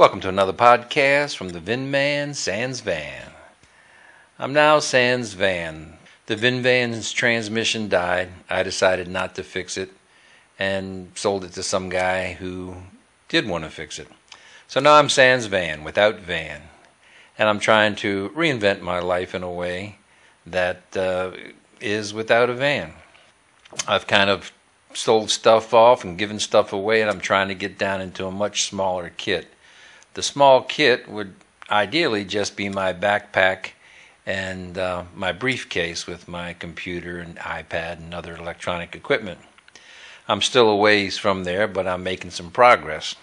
Welcome to another podcast from the VinMan, SansVan. I'm now SansVan. The VinVan's transmission died. I decided not to fix it and sold it to some guy who did want to fix it. So now I'm SansVan, without van. And I'm trying to reinvent my life in a way that is without a van. I've kind of sold stuff off and given stuff away, and I'm trying to get down into a much smaller kit. The small kit would ideally just be my backpack and my briefcase with my computer and iPad and other electronic equipment. I'm still a ways from there, but I'm making some progress.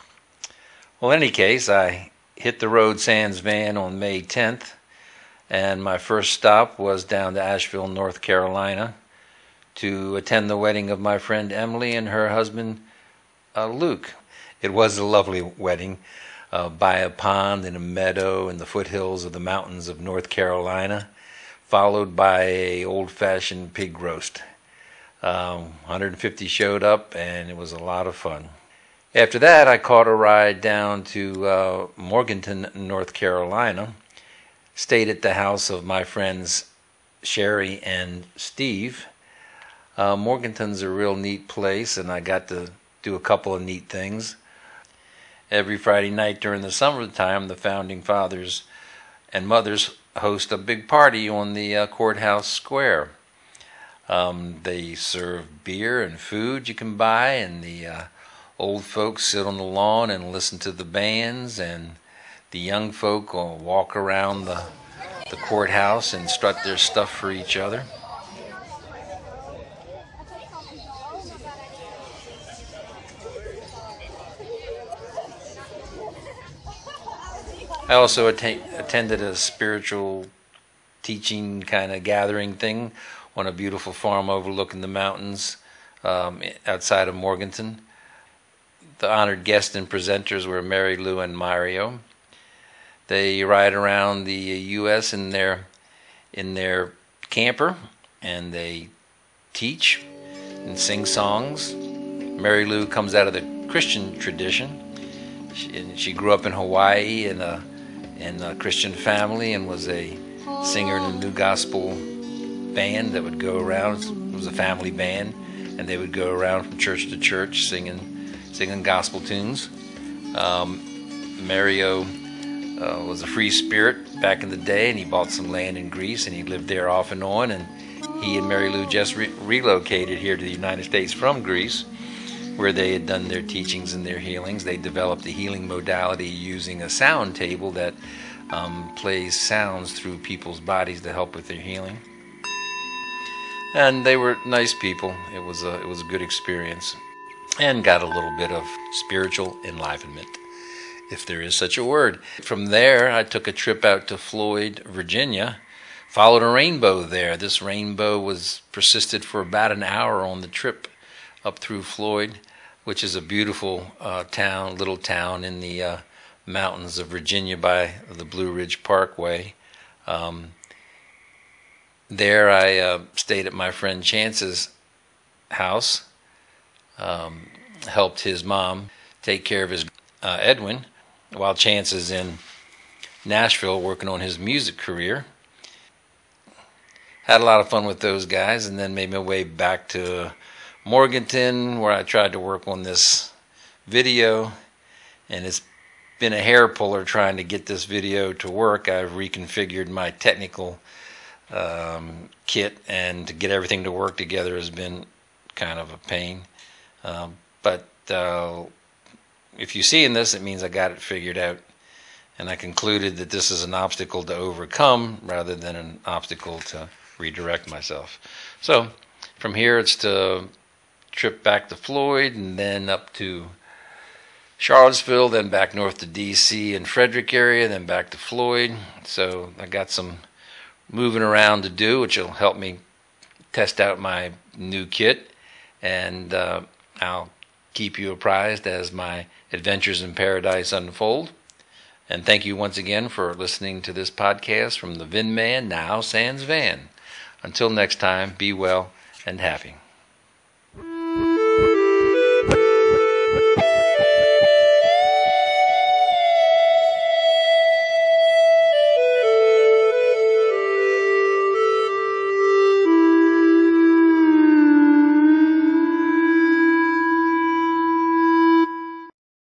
Well, in any case, I hit the road SansVan on May 10th, and my first stop was down to Asheville, North Carolina, to attend the wedding of my friend Emily and her husband Luke. It was a lovely wedding. By a pond in a meadow in the foothills of the mountains of North Carolina, followed by a old-fashioned pig roast. 150 showed up, and it was a lot of fun. After that, I caught a ride down to Morganton, North Carolina, stayed at the house of my friends Sherry and Steve. Morganton's a real neat place, and I got to do a couple of neat things. Every Friday night during the summertime, the founding fathers and mothers host a big party on the courthouse square. They serve beer and food you can buy, and the old folks sit on the lawn and listen to the bands, and the young folk will walk around the courthouse and strut their stuff for each other. I also attended a spiritual teaching kind of gathering thing on a beautiful farm overlooking the mountains outside of Morganton. The honored guests and presenters were Mary Lou and Mario. They ride around the U.S. in their camper, and they teach and sing songs. Mary Lou comes out of the Christian tradition. She grew up in Hawaii in a Christian family and was a singer in a new gospel band that would go around. It was a family band, and they would go around from church to church singing gospel tunes. Mario was a free spirit back in the day, and he bought some land in Greece, and he lived there off and on. And he and Mary Lou just relocated here to the United States from Greece, where they had done their teachings and their healings. They developed a healing modality using a sound table that plays sounds through people's bodies to help with their healing. And they were nice people. It was a good experience, and got a little bit of spiritual enlivenment, if there is such a word. From there, I took a trip out to Floyd, Virginia. Followed a rainbow there. This rainbow persisted for about an hour on the trip up through Floyd, which is a beautiful little town in the mountains of Virginia by the Blue Ridge Parkway. There I stayed at my friend Chance's house, helped his mom take care of his Edwin, while Chance is in Nashville working on his music career. Had a lot of fun with those guys, and then made my way back to Morganton, where I tried to work on this video, and it's been a hair puller trying to get this video to work. I've reconfigured my technical kit, and to get everything to work together has been kind of a pain. But if you see in this, it means I got it figured out, and I concluded that this is an obstacle to overcome rather than an obstacle to redirect myself. So from here, it's to trip back to Floyd, and then up to Charlottesville, then back north to D.C. and Frederick area, then back to Floyd. So I got some moving around to do, which will help me test out my new kit, and I'll keep you apprised as my adventures in paradise unfold. And thank you once again for listening to this podcast from the VinMan, now SansVan. Until next time, be well and happy.